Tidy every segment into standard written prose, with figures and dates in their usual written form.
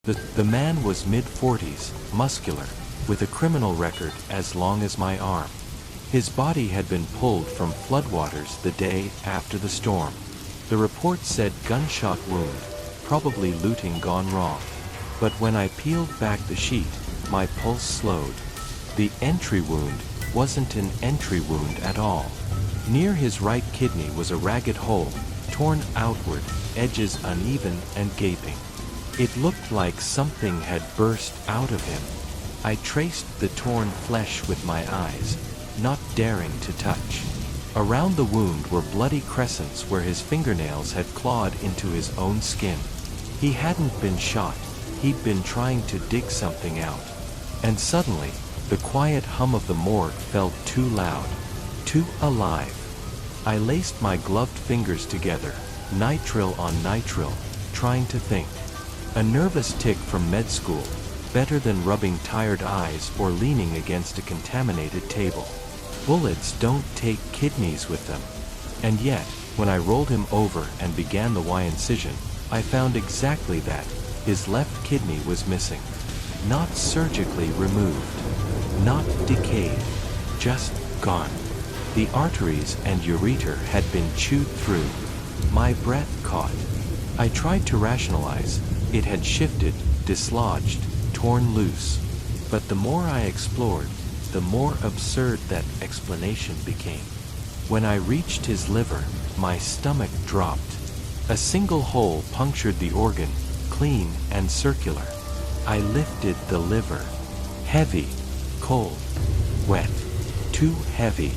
The man was mid-40s, muscular, with a criminal record as long as my arm. His body had been pulled from floodwaters the day after the storm. The report said gunshot wound, probably looting gone wrong. But when I peeled back the sheet, my pulse slowed. The entry wound wasn't an entry wound at all. Near his right kidney was a ragged hole, torn outward, edges uneven and gaping. It looked like something had burst out of him. I traced the torn flesh with my eyes, not daring to touch. Around the wound were bloody crescents where his fingernails had clawed into his own skin. He hadn't been shot, he'd been trying to dig something out. And suddenly, the quiet hum of the morgue felt too loud, too alive. I laced my gloved fingers together, nitrile on nitrile, trying to think. A nervous tic from med school, better than rubbing tired eyes or leaning against a contaminated table. Bullets don't take kidneys with them. And yet, when I rolled him over and began the Y incision, I found exactly that. His left kidney was missing. Not surgically removed. Not decayed. Just gone. The arteries and ureter had been chewed through. My breath caught. I tried to rationalize. It had shifted, dislodged, torn loose. But the more I explored, the more absurd that explanation became. When I reached his liver, my stomach dropped. A single hole punctured the organ, clean and circular. I lifted the liver. Heavy, cold, wet, too heavy.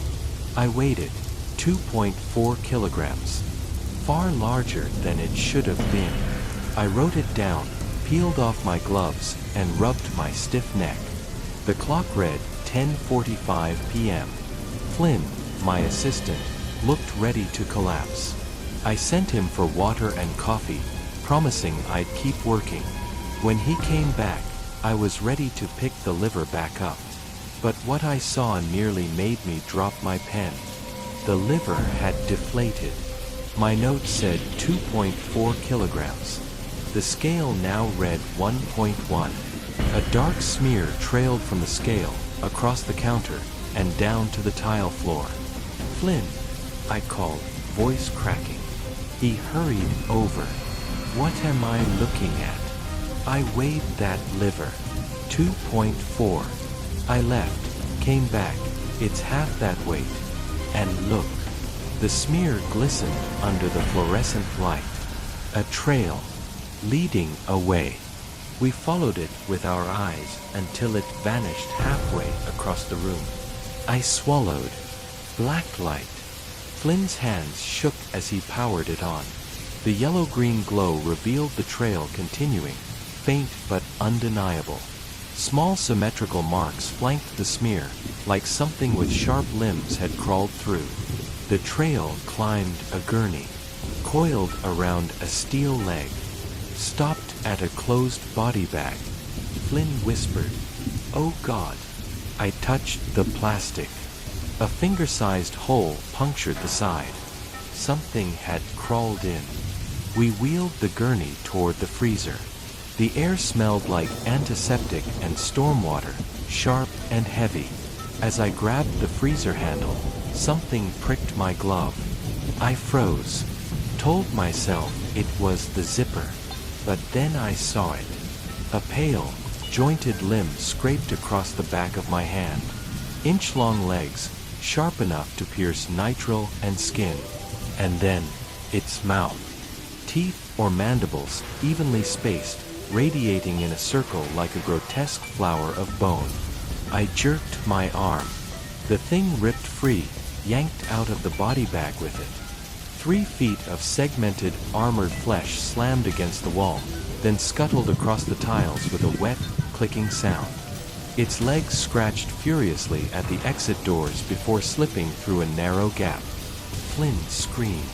I weighed it, 2.4 kilograms. Far larger than it should have been. I wrote it down, peeled off my gloves, and rubbed my stiff neck. The clock read 10:45 p.m. Flynn, my assistant, looked ready to collapse. I sent him for water and coffee, promising I'd keep working. When he came back, I was ready to pick the liver back up. But what I saw nearly made me drop my pen. The liver had deflated. My note said 2.4 kilograms. The scale now read 1.1. A dark smear trailed from the scale, across the counter, and down to the tile floor. Flynn, I called, voice cracking. He hurried over. What am I looking at? I weighed that liver. 2.4. I left, came back, it's half that weight. And look. The smear glistened under the fluorescent light. A trail, leading away. We followed it with our eyes until it vanished halfway across the room. I swallowed. Black light. Flynn's hands shook as he powered it on. The yellow-green glow revealed the trail continuing, faint but undeniable. Small symmetrical marks flanked the smear, like something with sharp limbs had crawled through. The trail climbed a gurney, coiled around a steel leg, stopped at a closed body bag. Flynn whispered, "Oh God." I touched the plastic. A finger-sized hole punctured the side. Something had crawled in. We wheeled the gurney toward the freezer. The air smelled like antiseptic and stormwater, sharp and heavy. As I grabbed the freezer handle, something pricked my glove. I froze, told myself it was the zipper. But then I saw it. A pale, jointed limb scraped across the back of my hand. Inch-long legs, sharp enough to pierce nitrile and skin. And then, its mouth. Teeth or mandibles, evenly spaced, radiating in a circle like a grotesque flower of bone. I jerked my arm. The thing ripped free, yanked out of the body bag with it. 3 feet of segmented, armored flesh slammed against the wall, then scuttled across the tiles with a wet, clicking sound. Its legs scratched furiously at the exit doors before slipping through a narrow gap. Flynn screamed.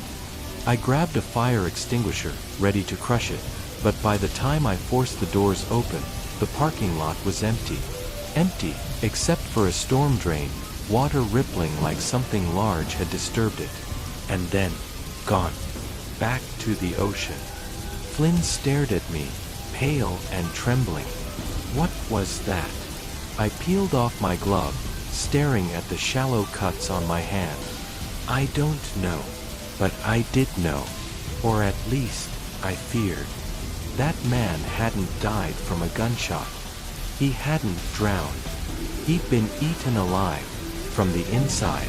I grabbed a fire extinguisher, ready to crush it, but by the time I forced the doors open, the parking lot was empty. Empty, except for a storm drain, water rippling like something large had disturbed it. And then, gone. Back to the ocean. Flynn stared at me, pale and trembling. What was that? I peeled off my glove, staring at the shallow cuts on my hand. I don't know, but I did know, or at least I feared. That man hadn't died from a gunshot. He hadn't drowned. He'd been eaten alive, from the inside.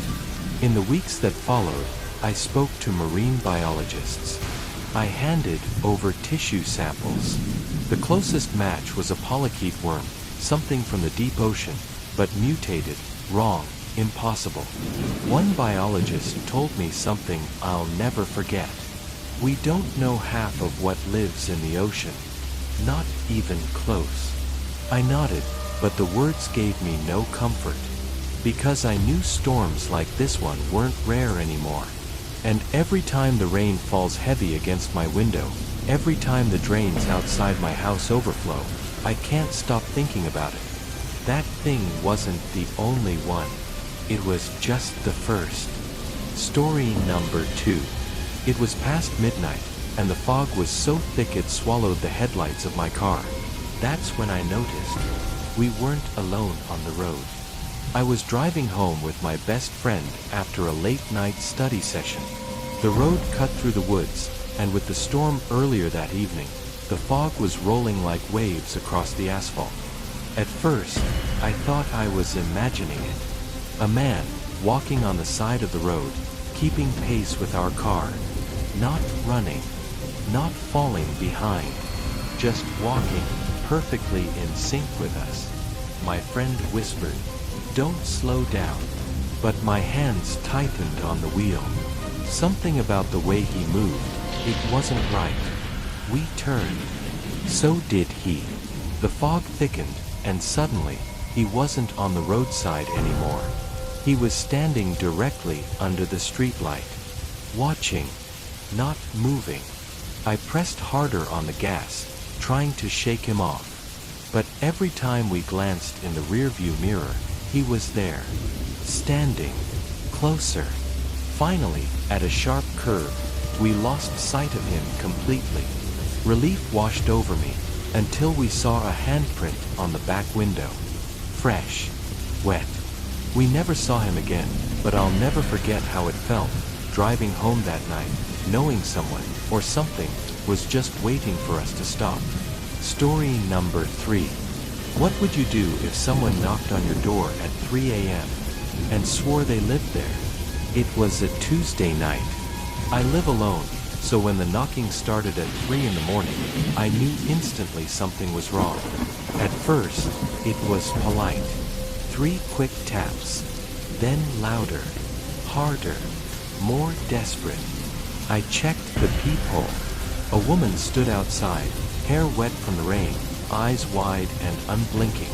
In the weeks that followed, I spoke to marine biologists. I handed over tissue samples. The closest match was a polychaete worm, something from the deep ocean, but mutated, wrong, impossible. One biologist told me something I'll never forget. We don't know half of what lives in the ocean. Not even close. I nodded, but the words gave me no comfort. Because I knew storms like this one weren't rare anymore. And every time the rain falls heavy against my window, every time the drains outside my house overflow, I can't stop thinking about it. That thing wasn't the only one. It was just the first. Story number 2. It was past midnight, and the fog was so thick it swallowed the headlights of my car. That's when I noticed we weren't alone on the road. I was driving home with my best friend after a late-night study session. The road cut through the woods, and with the storm earlier that evening, the fog was rolling like waves across the asphalt. At first, I thought I was imagining it. A man, walking on the side of the road, keeping pace with our car. Not running, not falling behind, just walking perfectly in sync with us. My friend whispered, "Don't slow down." But my hands tightened on the wheel. Something about the way he moved, it wasn't right. We turned. So did he. The fog thickened, and suddenly, he wasn't on the roadside anymore. He was standing directly under the streetlight, watching, not moving. I pressed harder on the gas, trying to shake him off. But every time we glanced in the rearview mirror, he was there, standing, closer. Finally, at a sharp curve, we lost sight of him completely. Relief washed over me, until we saw a handprint on the back window. Fresh, wet. We never saw him again, but I'll never forget how it felt, driving home that night, knowing someone, or something, was just waiting for us to stop. Story number 3. What would you do if someone knocked on your door at 3 a.m. and swore they lived there? It was a Tuesday night. I live alone, so when the knocking started at 3 in the morning, I knew instantly something was wrong. At first, it was polite. 3 quick taps. Then louder, harder, more desperate. I checked the peephole. A woman stood outside, hair wet from the rain, eyes wide and unblinking.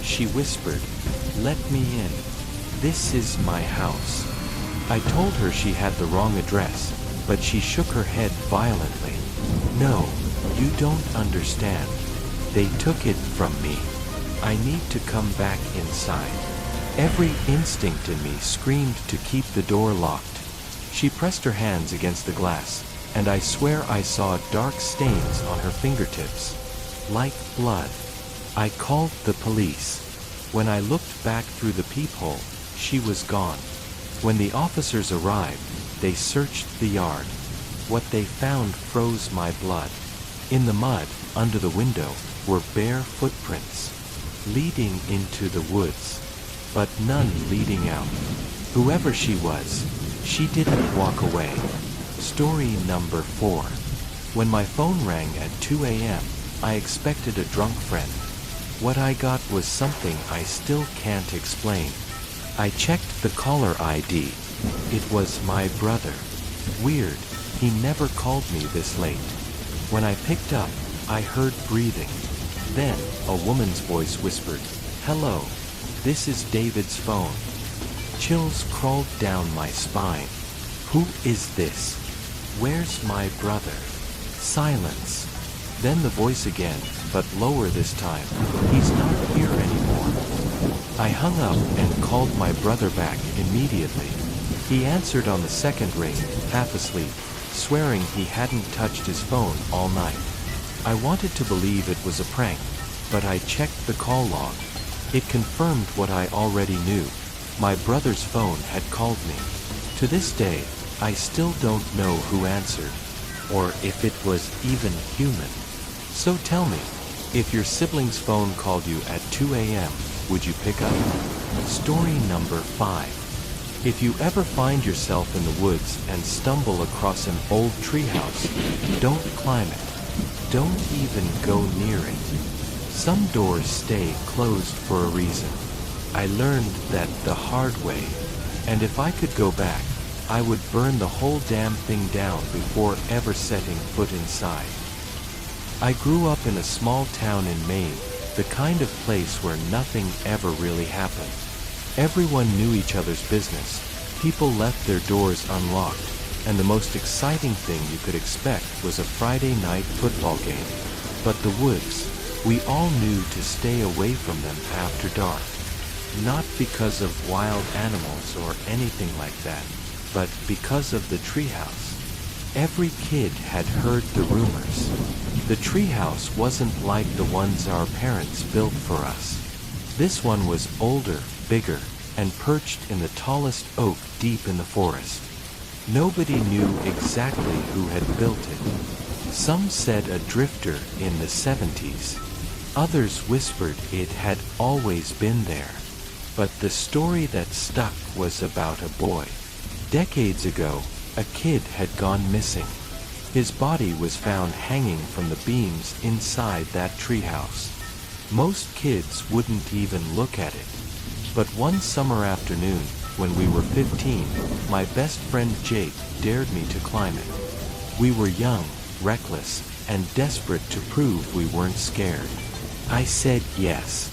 She whispered, "Let me in. This is my house." I told her she had the wrong address, but she shook her head violently. "No, you don't understand. They took it from me. I need to come back inside." Every instinct in me screamed to keep the door locked. She pressed her hands against the glass, and I swear I saw dark stains on her fingertips, like blood. I called the police. When I looked back through the peephole, she was gone. When the officers arrived, they searched the yard. What they found froze my blood. In the mud, under the window, were bare footprints, leading into the woods, but none leading out. Whoever she was, she didn't walk away. Story number 4. When my phone rang at 2 a.m., I expected a drunk friend. What I got was something I still can't explain. I checked the caller ID. It was my brother. Weird, he never called me this late. When I picked up, I heard breathing. Then, a woman's voice whispered, "Hello, this is David's phone." Chills crawled down my spine. Who is this? Where's my brother? Silence. Then the voice again, but lower this time. He's not here anymore. I hung up and called my brother back immediately. He answered on the second ring, half asleep, swearing he hadn't touched his phone all night. I wanted to believe it was a prank, but I checked the call log. It confirmed what I already knew. My brother's phone had called me. To this day, I still don't know who answered, or if it was even human. So tell me, if your sibling's phone called you at 2 a.m., would you pick up? Story number 5. If you ever find yourself in the woods and stumble across an old treehouse, don't climb it. Don't even go near it. Some doors stay closed for a reason. I learned that the hard way, and if I could go back, I would burn the whole damn thing down before ever setting foot inside. I grew up in a small town in Maine, the kind of place where nothing ever really happened. Everyone knew each other's business, people left their doors unlocked, and the most exciting thing you could expect was a Friday night football game. But the woods, we all knew to stay away from them after dark. Not because of wild animals or anything like that, but because of the treehouse. Every kid had heard the rumors. The treehouse wasn't like the ones our parents built for us. This one was older, bigger, and perched in the tallest oak deep in the forest. Nobody knew exactly who had built it. Some said a drifter in the 70s. Others whispered it had always been there. But the story that stuck was about a boy. Decades ago, a kid had gone missing. His body was found hanging from the beams inside that treehouse. Most kids wouldn't even look at it. But one summer afternoon, when we were 15, my best friend Jake dared me to climb it. We were young, reckless, and desperate to prove we weren't scared. I said yes.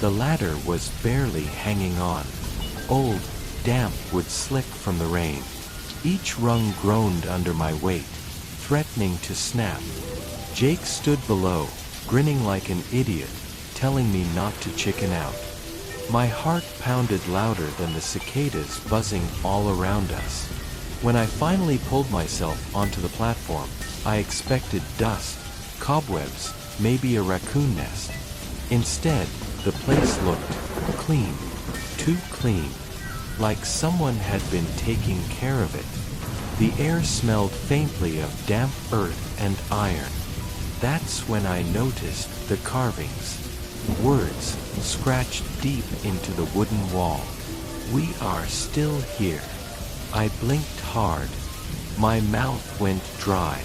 The ladder was barely hanging on. Old, damp wood slick from the rain. Each rung groaned under my weight, threatening to snap. Jake stood below, grinning like an idiot, telling me not to chicken out. My heart pounded louder than the cicadas buzzing all around us. When I finally pulled myself onto the platform, I expected dust, cobwebs, maybe a raccoon nest. Instead, the place looked clean, too clean, like someone had been taking care of it. The air smelled faintly of damp earth and iron. That's when I noticed the carvings. Words scratched deep into the wooden wall. "We are still here." I blinked hard. My mouth went dry.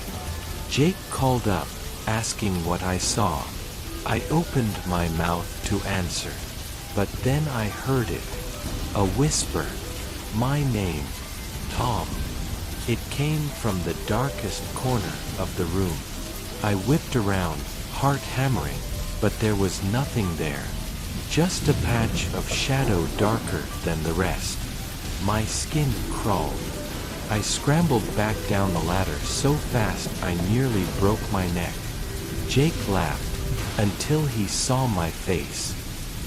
Jake called up, asking what I saw. I opened my mouth to answer, but then I heard it. A whisper. My name. Tom. It came from the darkest corner of the room. I whipped around, heart hammering, but there was nothing there. Just a patch of shadow darker than the rest. My skin crawled. I scrambled back down the ladder so fast I nearly broke my neck. Jake laughed until he saw my face.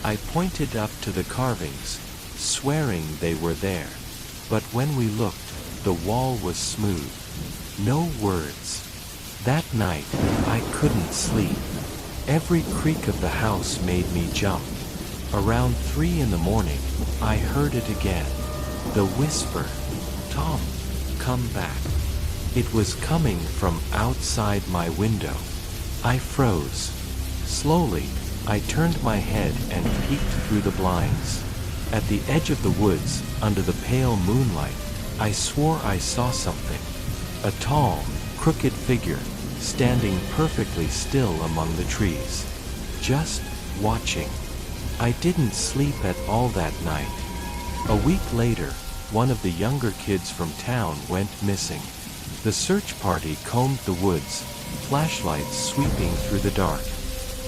I pointed up to the carvings, swearing they were there. But when we looked, the wall was smooth. No words. That night, I couldn't sleep. Every creak of the house made me jump. Around 3 in the morning, I heard it again. The whisper, "Tom, come back." It was coming from outside my window. I froze. Slowly, I turned my head and peeked through the blinds. At the edge of the woods, under the pale moonlight, I swore I saw something. A tall, crooked figure, standing perfectly still among the trees. Just watching. I didn't sleep at all that night. A week later, one of the younger kids from town went missing. The search party combed the woods, flashlights sweeping through the dark.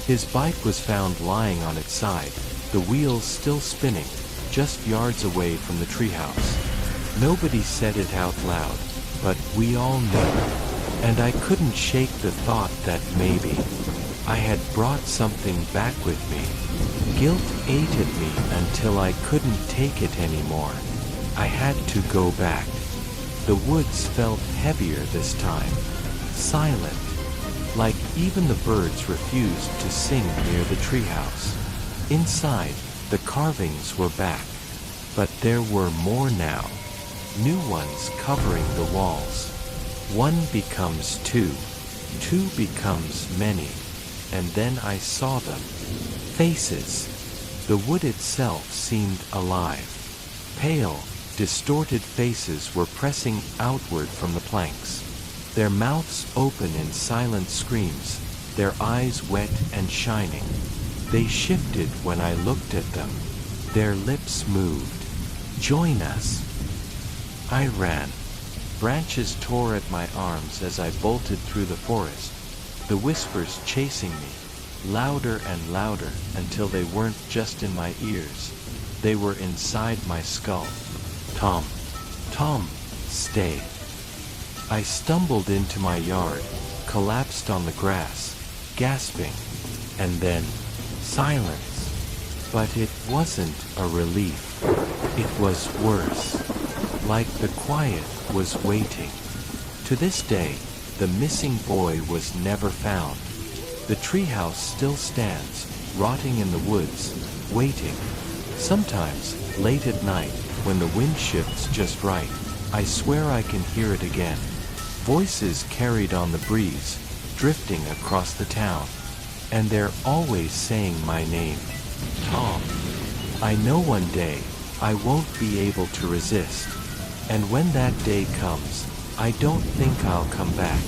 His bike was found lying on its side, the wheels still spinning, just yards away from the treehouse. Nobody said it out loud, but we all knew. And I couldn't shake the thought that maybe I had brought something back with me. Guilt ate at me until I couldn't take it anymore. I had to go back. The woods felt heavier this time. Silent. Like even the birds refused to sing near the treehouse. Inside, the carvings were back. But there were more now. New ones covering the walls. One becomes two. Two becomes many. And then I saw them. Faces. The wood itself seemed alive. Pale, distorted faces were pressing outward from the planks. Their mouths open in silent screams, their eyes wet and shining. They shifted when I looked at them. Their lips moved. Join us. I ran. Branches tore at my arms as I bolted through the forest, the whispers chasing me, louder and louder until they weren't just in my ears. They were inside my skull. Tom. Tom, stay. I stumbled into my yard, collapsed on the grass, gasping, and then silence. But it wasn't a relief. It was worse. Like the quiet was waiting. To this day, the missing boy was never found. The treehouse still stands, rotting in the woods, waiting. Sometimes, late at night, when the wind shifts just right, I swear I can hear it again. Voices carried on the breeze, drifting across the town. And they're always saying my name, Tom. I know one day, I won't be able to resist. And when that day comes, I don't think I'll come back.